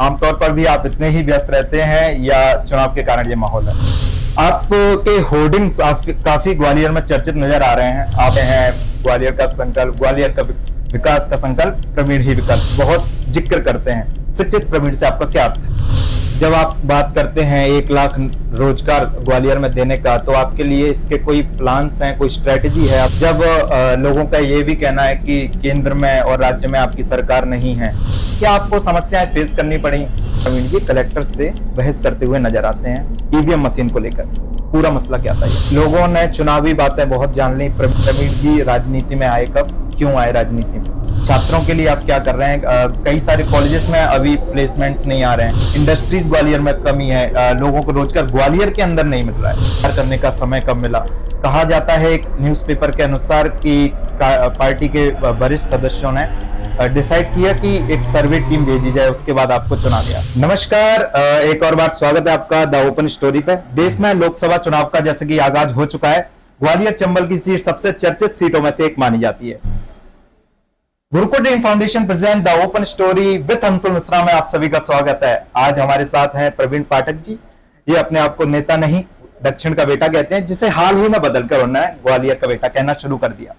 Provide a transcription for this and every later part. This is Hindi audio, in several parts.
आमतौर पर भी आप इतने ही व्यस्त रहते हैं या चुनाव के कारण ये माहौल है? आपके होर्डिंग्स काफी ग्वालियर में चर्चित नजर आ रहे हैं। आप हैं ग्वालियर का संकल्प, ग्वालियर का विकास का संकल्प, प्रवीण ही विकल्प, बहुत जिक्र करते हैं। शिक्षित प्रवीण से आपका क्या अर्थ है? जब आप बात करते हैं 1 लाख रोजगार ग्वालियर में देने का, तो आपके लिए इसके कोई प्लान्स हैं, कोई स्ट्रेटेजी है? जब लोगों का ये भी कहना है कि केंद्र में और राज्य में आपकी सरकार नहीं है, क्या आपको समस्याएं फेस करनी पड़ी? प्रवीण जी कलेक्टर से बहस करते हुए नजर आते हैं ईवीएम मशीन को लेकर, पूरा मसला क्या था? लोगों ने चुनावी बातें बहुत जान ली। प्रवीण जी राजनीति में आए कब, क्यों आए राजनीति में? छात्रों के लिए आप क्या कर रहे हैं? कई सारे कॉलेजेस में अभी प्लेसमेंट्स नहीं आ रहे हैं, इंडस्ट्रीज ग्वालियर में कमी है, लोगों को रोजगार ग्वालियर के अंदर नहीं मिल रहा है। करने का समय कब मिला? कहा जाता है एक न्यूज़पेपर के अनुसार कि पार्टी के वरिष्ठ सदस्यों ने डिसाइड किया कि एक सर्वे टीम भेजी जाए, उसके बाद आपको चुना गया। नमस्कार, एक और बार स्वागत है आपका द ओपन स्टोरी पे। देश में लोकसभा चुनाव का जैसे कि आगाज हो चुका है। ग्वालियर चंबल की सीट सबसे चर्चित सीटों में से एक मानी जाती है। Gurukul dream foundation present the open story with Anshul Mishra में आप सभी का स्वागत है। आज हमारे साथ हैं प्रवीण पाठक जी। ये अपने आप को नेता नहीं, दक्षिण का बेटा कहते हैं, जिसे हाल ही में बदलकर उन्होंने ग्वालियर का बेटा कहना शुरू कर दिया।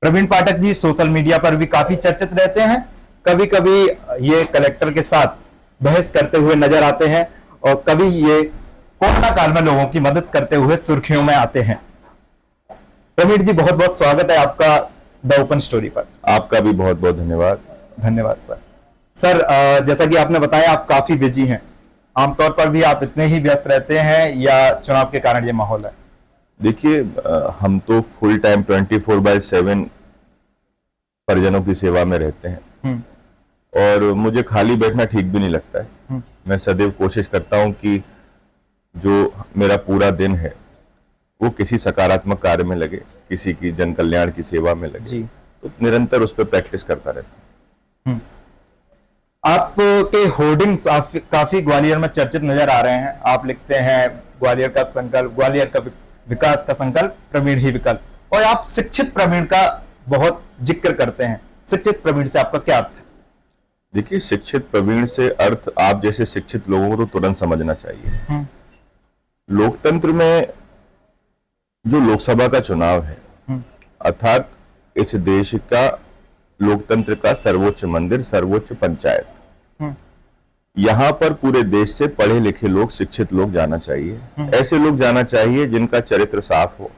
प्रवीण पाठक जी सोशल मीडिया पर भी काफी चर्चित रहते हैं। कभी कभी ये कलेक्टर के साथ बहस करते हुए नजर आते हैं और कभी ये कोरोना काल में लोगों की मदद करते हुए सुर्खियों में आते हैं। प्रवीण जी बहुत बहुत स्वागत है आपका द ओपन स्टोरी पर। आपका भी बहुत बहुत धन्यवाद। धन्यवाद सर। जैसा कि आपने बताया आप काफी बिजी हैं, आमतौर पर भी आप इतने ही व्यस्त रहते हैं या चुनाव के कारण ये माहौल है? देखिए, हम तो फुल टाइम 24/7 परिजनों की सेवा में रहते हैं और मुझे खाली बैठना ठीक भी नहीं लगता है। मैं सदैव कोशिश करता हूं कि जो मेरा पूरा दिन है वो किसी सकारात्मक कार्य में लगे, किसी की जन कल्याण की सेवा में लगे। तो निरंतर उस पर प्रैक्टिस करता रहता हूं। आपके होर्डिंग्स काफी ग्वालियर में चर्चित नजर आ रहे हैं। आप लिखते हैं ग्वालियर का संकल्प, ग्वालियर का विकास का संकल्प, प्रवीण ही विकल्प, और आप शिक्षित प्रवीण का बहुत जिक्र करते हैं। शिक्षित प्रवीण से आपका क्या अर्थ है? देखिए, शिक्षित प्रवीण से अर्थ आप जैसे शिक्षित लोगों को तो तुरंत समझना चाहिए। लोकतंत्र में जो लोकसभा का चुनाव है, अर्थात इस देश का लोकतंत्र का सर्वोच्च मंदिर, सर्वोच्च पंचायत, यहां पर पूरे देश से पढ़े लिखे लोग, शिक्षित लोग जाना चाहिए। ऐसे लोग जाना चाहिए जिनका चरित्र साफ हो,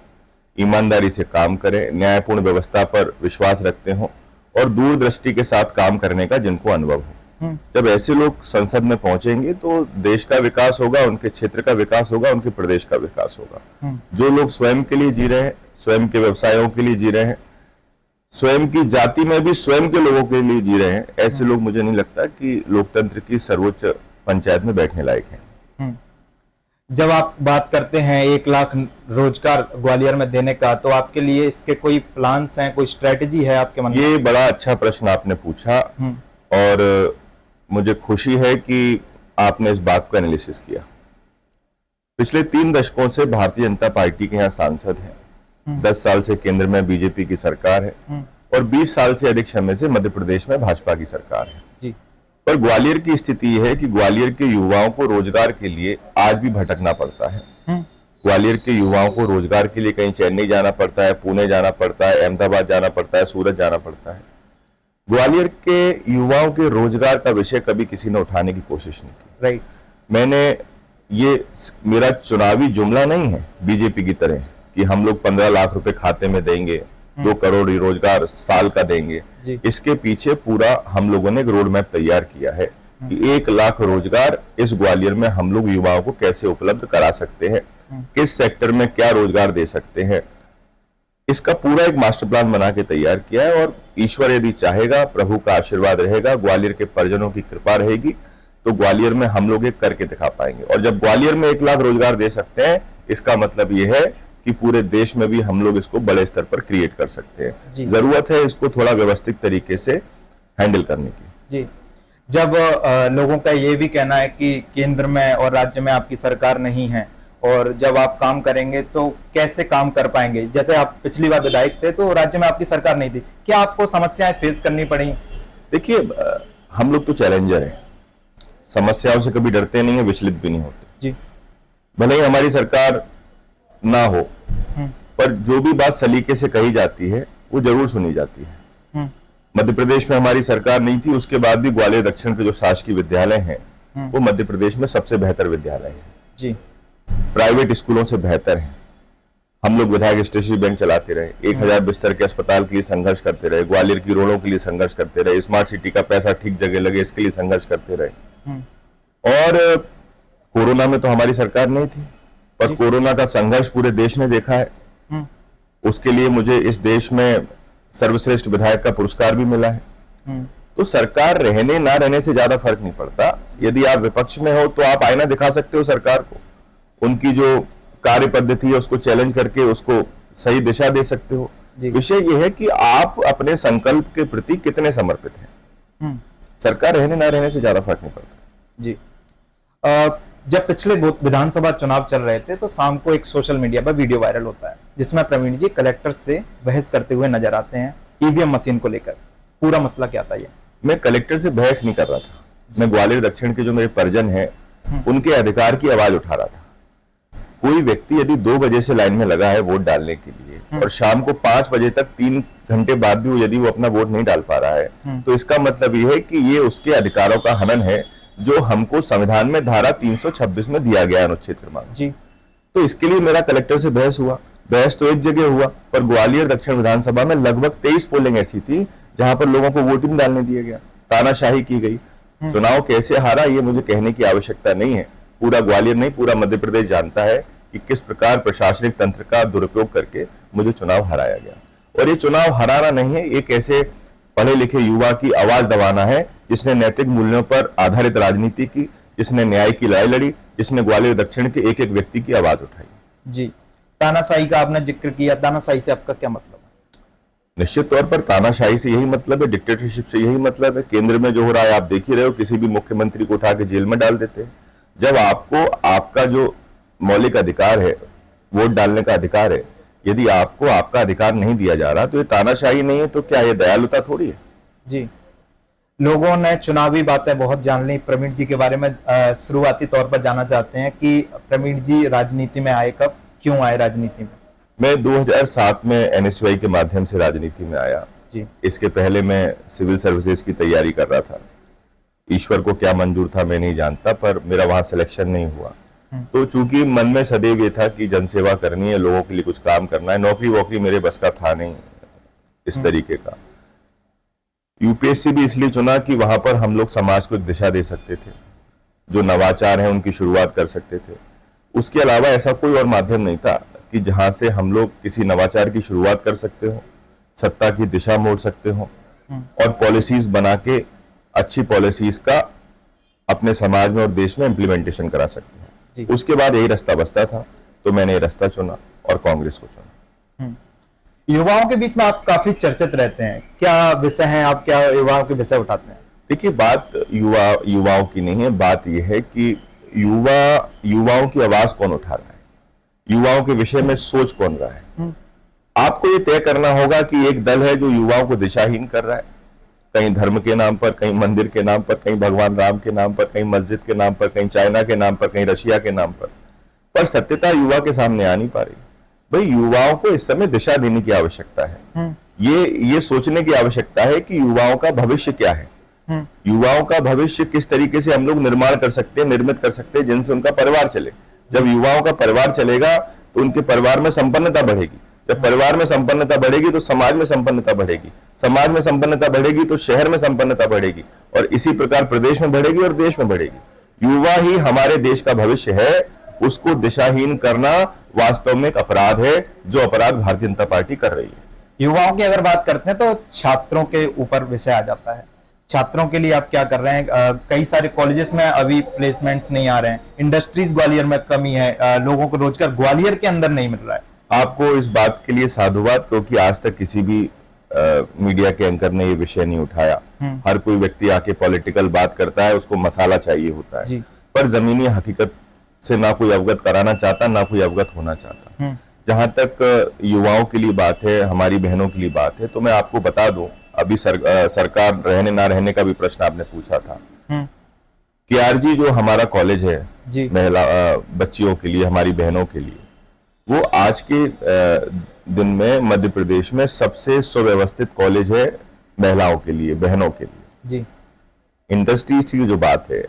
ईमानदारी से काम करें, न्यायपूर्ण व्यवस्था पर विश्वास रखते हो और दूरदृष्टि के साथ काम करने का जिनको अनुभव हो। जब ऐसे लोग संसद में पहुंचेंगे तो देश का विकास होगा, उनके क्षेत्र का विकास होगा, उनके प्रदेश का विकास होगा। जो लोग स्वयं के लिए जी रहे हैं, स्वयं के व्यवसायों के लिए जी रहे हैं, स्वयं की जाति में भी स्वयं के लोगों के लिए जी रहे हैं, ऐसे लोग मुझे नहीं लगता कि लोकतंत्र की सर्वोच्च पंचायत में बैठने लायक हैं। जब आप बात करते हैं 1 लाख रोजगार ग्वालियर में देने का, तो आपके लिए इसके कोई प्लान्स हैं, कोई स्ट्रेटेजी है आपके मन में? ये बड़ा अच्छा प्रश्न आपने पूछा और मुझे खुशी है कि आपने इस बात को एनालिसिस किया। पिछले 3 दशकों से भारतीय जनता पार्टी के यहाँ सांसद हैं, 10 साल से केंद्र में बीजेपी की सरकार है और 20 साल से अधिक समय से मध्य प्रदेश में भाजपा की सरकार है जी। पर ग्वालियर की स्थिति यह है कि ग्वालियर के युवाओं को रोजगार के लिए आज भी भटकना पड़ता है। ग्वालियर के युवाओं को रोजगार के लिए कहीं चेन्नई जाना पड़ता है, पुणे जाना पड़ता है, अहमदाबाद जाना पड़ता है, सूरत जाना पड़ता है। ग्वालियर के युवाओं के रोजगार का विषय कभी किसी ने उठाने की कोशिश नहीं की। राइट। मैंने ये मेरा चुनावी जुमला नहीं है बीजेपी की तरह कि हम लोग 15 लाख रुपए खाते में देंगे, 2 करोड़ रोजगार साल का देंगे। इसके पीछे पूरा हम लोगों ने एक रोड मैप तैयार किया है कि 1 लाख रोजगार इस ग्वालियर में हम लोग युवाओं को कैसे उपलब्ध करा सकते हैं, किस सेक्टर में क्या रोजगार दे सकते हैं। इसका पूरा एक मास्टर प्लान बना के तैयार किया है और ईश्वर यदि चाहेगा, प्रभु का आशीर्वाद रहेगा, ग्वालियर के परिजनों की कृपा रहेगी, तो ग्वालियर में हम लोग एक करके दिखा पाएंगे। और जब ग्वालियर में 1 लाख रोजगार दे सकते हैं, इसका मतलब ये है कि पूरे देश में भी हम लोग इसको बड़े स्तर पर क्रिएट कर सकते हैं। जरूरत है इसको थोड़ा व्यवस्थित तरीके से हैंडल करने की। जी। जब लोगों का ये भी कहना है कि केंद्र में और राज्य में आपकी सरकार नहीं है और जब आप काम करेंगे तो कैसे काम कर पाएंगे? जैसे आप पिछली बार विधायक थे तो राज्य में आपकी सरकार नहीं थी, क्या आपको समस्याएं फेस करनी पड़ी? देखिए, हम लोग तो चैलेंजर हैं, समस्याओं से कभी डरते नहीं है, विचलित भी नहीं होते जी। भले ही हमारी सरकार ना हो, पर जो भी बात सलीके से कही जाती है वो जरूर सुनी जाती है। मध्य प्रदेश में हमारी सरकार नहीं थी, उसके बाद भी ग्वालियर दक्षिण के जो शासकीय विद्यालय हैं वो मध्य प्रदेश में सबसे बेहतर विद्यालय है जी। प्राइवेट स्कूलों से बेहतर है। हम लोग विधायक स्टेशनरी बैंक चलाते रहे, 1000 बिस्तर के अस्पताल के लिए संघर्ष करते रहे, ग्वालियर की रोडों के लिए संघर्ष करते रहे, स्मार्ट सिटी का पैसा ठीक जगह लगे इसके लिए संघर्ष करते रहे। और कोरोना में तो हमारी सरकार नहीं थी, पर कोरोना का संघर्ष पूरे देश ने देखा है। उसके लिए मुझे इस देश में सर्वश्रेष्ठ विधायक का पुरस्कार भी मिला है। तो सरकार रहने ना रहने से ज्यादा फर्क नहीं पड़ता। यदि आप विपक्ष में हो तो आप आईना दिखा सकते हो सरकार को, उनकी जो कार्य पद्धति है उसको चैलेंज करके उसको सही दिशा दे सकते हो। विषय यह है कि आप अपने संकल्प के प्रति कितने समर्पित हैं। सरकार रहने ना रहने से ज्यादा फर्क नहीं पड़ता जी। जब पिछले विधानसभा चुनाव चल रहे थे तो शाम को एक सोशल मीडिया पर वीडियो वायरल होता है जिसमें प्रवीण जी कलेक्टर से बहस करते हुए नजर आते हैं ईवीएम मशीन को लेकर। पूरा मसला क्या था ये? मैं कलेक्टर से बहस नहीं कर रहा था, मैं ग्वालियर दक्षिण के जो मेरे परिजन हैं उनके अधिकार की आवाज उठा रहा था। कोई व्यक्ति यदि 2 बजे से लाइन में लगा है वोट डालने के लिए और शाम को 5 बजे तक 3 घंटे बाद भी यदि वो अपना वोट नहीं डाल पा रहा है तो इसका मतलब यह है कि ये उसके अधिकारों का हनन है जो हमको संविधान में धारा 326 में दिया गया अनुच्छेद क्रमांक जी। तो इसके लिए मेरा कलेक्टर से बहस हुआ। बहस तो एक जगह हुआ, पर ग्वालियर दक्षिण विधानसभा में लगभग 23 पोलिंग ऐसी थी जहां पर लोगों को वोट नहीं डालने दिया गया, तानाशाही की गई। चुनाव कैसे हारा ये मुझे कहने की आवश्यकता नहीं है, पूरा ग्वालियर नहीं पूरा मध्य प्रदेश जानता है कि किस प्रकार प्रशासनिक तंत्र का दुरुपयोग करके मुझे चुनाव हराया गया। और ये चुनाव हराना नहीं है, एक ऐसे पढ़े लिखे युवा की आवाज दबाना है जिसने नैतिक मूल्यों पर आधारित राजनीति की, जिसने न्याय की लड़ाई लड़ी, जिसने ग्वालियर दक्षिण के एक एक व्यक्ति की आवाज उठाई जी। तानाशाही का आपने जिक्र किया, तानाशाही से आपका क्या मतलब है? निश्चित तौर पर तानाशाही से यही मतलब है, डिक्टेटरशिप से यही मतलब है। केंद्र में जो हो रहा है आप देख ही रहे हो, किसी भी मुख्यमंत्री को उठा के जेल में डाल देते हैं। जब आपको आपका जो मौलिक अधिकार है, वोट डालने का अधिकार है, यदि आपको आपका अधिकार नहीं दिया जा रहा तो ये तानाशाही नहीं है तो क्या ये दयालुता थोड़ी है जी। लोगों ने चुनावी बातें बहुत जान ली प्रवीण जी के बारे में। शुरुआती तौर पर जानना चाहते हैं कि प्रवीण जी राजनीति में आए कब, क्यों आए राजनीति में? मैं 2007 में एनएसयूआई के माध्यम से राजनीति में आया जी। इसके पहले मैं सिविल सर्विसेज की तैयारी कर रहा था। ईश्वर को क्या मंजूर था मैं नहीं जानता, पर मेरा वहां सिलेक्शन नहीं हुआ। तो चूंकि मन में सदैव ये था कि जनसेवा करनी है, लोगों के लिए कुछ काम करना है, नौकरी वोकरी मेरे बस का था नहीं इस तरीके का। यूपीएससी भी इसलिए चुना कि वहां पर हम लोग समाज को एक दिशा दे सकते थे, जो नवाचार है उनकी शुरुआत कर सकते थे। उसके अलावा ऐसा कोई और माध्यम नहीं था कि जहां से हम लोग किसी नवाचार की शुरुआत कर सकते हो, सत्ता की दिशा मोड़ सकते हो और पॉलिसीज बना के अच्छी पॉलिसीज का अपने समाज में और देश में इम्प्लीमेंटेशन करा सकते हो। उसके बाद यही रास्ता बचता था, तो मैंने ये रास्ता चुना और कांग्रेस को चुना। युवाओं के बीच में आप काफी चर्चित रहते हैं, क्या विषय हैं, आप क्या युवाओं के विषय उठाते हैं? देखिए, बात युवाओं की नहीं है, बात यह है कि युवाओं की आवाज कौन उठा रहा है, युवाओं के विषय में सोच कौन रहा है। आपको ये तय करना होगा कि एक दल है जो युवाओं को दिशाहीन कर रहा है, कहीं धर्म के नाम पर, कहीं मंदिर के नाम पर, कहीं भगवान राम के नाम पर, कहीं मस्जिद के नाम पर, कहीं चाइना के नाम पर, कहीं रशिया के नाम पर सत्यता युवा के सामने आ नहीं पा रही। भाई, युवाओं को इस समय दिशा देने की आवश्यकता है। ये सोचने की आवश्यकता है कि युवाओं का भविष्य क्या है, युवाओं का भविष्य किस तरीके से हम लोग निर्माण कर सकते हैं, निर्मित कर सकते हैं, जिनसे उनका परिवार चले। जब युवाओं का परिवार चलेगा तो उनके परिवार में संपन्नता बढ़ेगी, जब परिवार में संपन्नता बढ़ेगी तो समाज में संपन्नता बढ़ेगी, समाज में संपन्नता बढ़ेगी तो शहर में संपन्नता बढ़ेगी और इसी प्रकार प्रदेश में बढ़ेगी और देश में बढ़ेगी। युवा ही हमारे देश का भविष्य है, उसको दिशाहीन करना वास्तव में एक अपराध है, जो अपराध भारतीय जनता पार्टी कर रही है। युवाओं की अगर बात करते हैं तो छात्रों के ऊपर विषय आ जाता है। छात्रों के लिए आप क्या कर रहे हैं? कई सारे कॉलेजेस में अभी प्लेसमेंट्स नहीं आ रहे हैं, इंडस्ट्रीज ग्वालियर में कमी है, लोगों को रोजगार ग्वालियर के अंदर नहीं मिल रहा है। आपको इस बात के लिए साधुवाद, क्योंकि आज तक किसी भी मीडिया के एंकर ने ये विषय नहीं उठाया। हर कोई व्यक्ति आके पॉलिटिकल बात करता है, उसको मसाला चाहिए होता है, पर जमीनी हकीकत से ना कोई अवगत कराना चाहता, ना कोई अवगत होना चाहता। जहां तक युवाओं के लिए बात है, हमारी बहनों के लिए बात है, तो मैं आपको बता दूं, अभी सरकार रहने ना रहने का भी प्रश्न आपने पूछा था। KRG जो हमारा कॉलेज है जी महिला बच्चियों के लिए, हमारी बहनों के लिए, वो आज के दिन में मध्य प्रदेश में सबसे सुव्यवस्थित कॉलेज है महिलाओं के लिए, बहनों के लिए। जी इंडस्ट्रीज की जो बात है,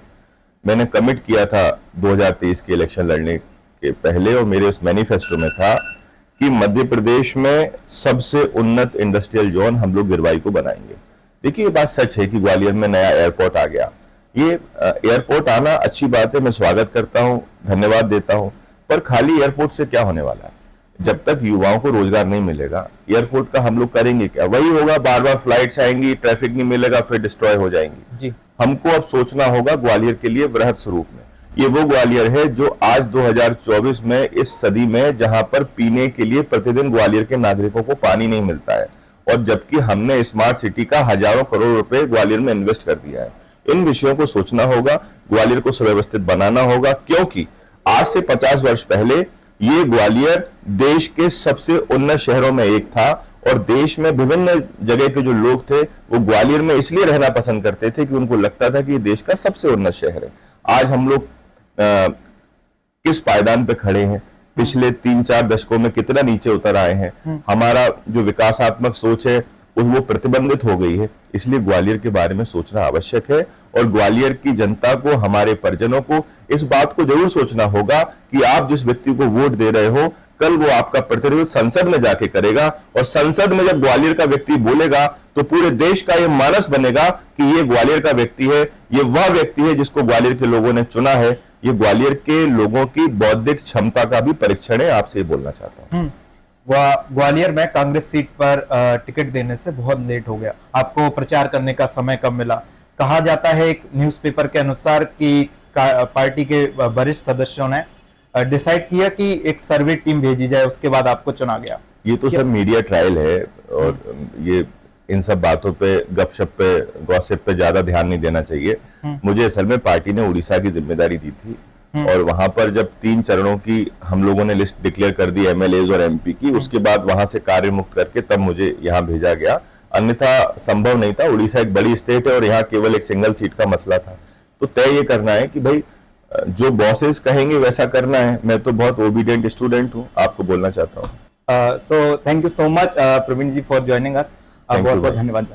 मैंने कमिट किया था 2023 के इलेक्शन लड़ने के पहले, और मेरे उस मैनिफेस्टो में था कि मध्य प्रदेश में सबसे उन्नत इंडस्ट्रियल जोन हम लोग गिरवाई को बनाएंगे। देखिए, ये बात सच है कि ग्वालियर में नया एयरपोर्ट आ गया। ये एयरपोर्ट आना अच्छी बात है, मैं स्वागत करता हूं, धन्यवाद देता हूं, पर खाली एयरपोर्ट से क्या होने वाला है? जब तक युवाओं को रोजगार नहीं मिलेगा, एयरपोर्ट का हम लोग करेंगे क्या? वही होगा, बार बार फ्लाइट्स आएंगी, ट्रैफिक नहीं मिलेगा, फिर डिस्ट्रॉय हो जाएंगी। जी हमको अब सोचना होगा ग्वालियर के लिए वृहद स्वरूप में। ये वो ग्वालियर है जो आज 2024 में, इस सदी में, जहां पर पीने के लिए प्रतिदिन ग्वालियर के नागरिकों को पानी नहीं मिलता है, और जबकि हमने स्मार्ट सिटी का हजारों करोड़ रुपए ग्वालियर में इन्वेस्ट कर दिया है। इन विषयों को सोचना होगा, ग्वालियर को सुव्यवस्थित बनाना होगा, क्योंकि आज से 50 वर्ष पहले ये ग्वालियर देश के सबसे उन्नत शहरों में एक था, और देश में विभिन्न जगह के जो लोग थे वो ग्वालियर में इसलिए रहना पसंद करते थे कि उनको लगता था कि ये देश का सबसे उन्नत शहर है। आज हम लोग किस पायदान पे खड़े हैं? पिछले 3-4 दशकों में कितना नीचे उतर आए हैं। हमारा जो विकासात्मक सोच है वो प्रतिबंधित हो गई है। इसलिए ग्वालियर के बारे में सोचना आवश्यक है, और ग्वालियर की जनता को, हमारे परिजनों को इस बात को जरूर सोचना होगा कि आप जिस व्यक्ति को वोट दे रहे हो, कल वो आपका प्रतिनिधित्व संसद में जाके करेगा, और संसद में जब ग्वालियर का व्यक्ति बोलेगा तो पूरे देश का ये मानस बनेगा कि ये ग्वालियर का व्यक्ति है, ये वह व्यक्ति है जिसको ग्वालियर के लोगों ने चुना है। ये ग्वालियर के लोगों की बौद्धिक क्षमता का भी परीक्षण है, आपसे ये बोलना चाहता हूं। ग्वालियर में कांग्रेस सीट पर टिकट देने से बहुत लेट हो गया, आपको प्रचार करने का समय कब मिला? कहा जाता है एक न्यूज़पेपर के अनुसार कि पार्टी के वरिष्ठ सदस्यों ने डिसाइड किया कि एक सर्वे टीम भेजी जाए, उसके बाद आपको चुना गया। ये तो सब मीडिया ट्रायल है, और ये इन सब बातों पे, गपशप पे, गॉसिप पे ज्यादा ध्यान नहीं देना चाहिए। मुझे असल में पार्टी ने उड़ीसा की जिम्मेदारी दी थी, और वहां पर जब 3 चरणों की हम लोगों ने लिस्ट डिक्लेयर कर दी, MLAs और MP की, उसके बाद वहां से कार्य मुक्त करके तब मुझे यहाँ भेजा गया। अन्यथा संभव नहीं था। उड़ीसा एक बड़ी स्टेट है, और यहाँ केवल एक सिंगल सीट का मसला था। तो तय ये करना है कि भाई जो बॉसेस कहेंगे वैसा करना है। मैं तो बहुत ओबीडियंट स्टूडेंट हूँ, आपको बोलना चाहता हूँ। So thank you so much Praveen ji for joining us. बहुत बहुत धन्यवाद।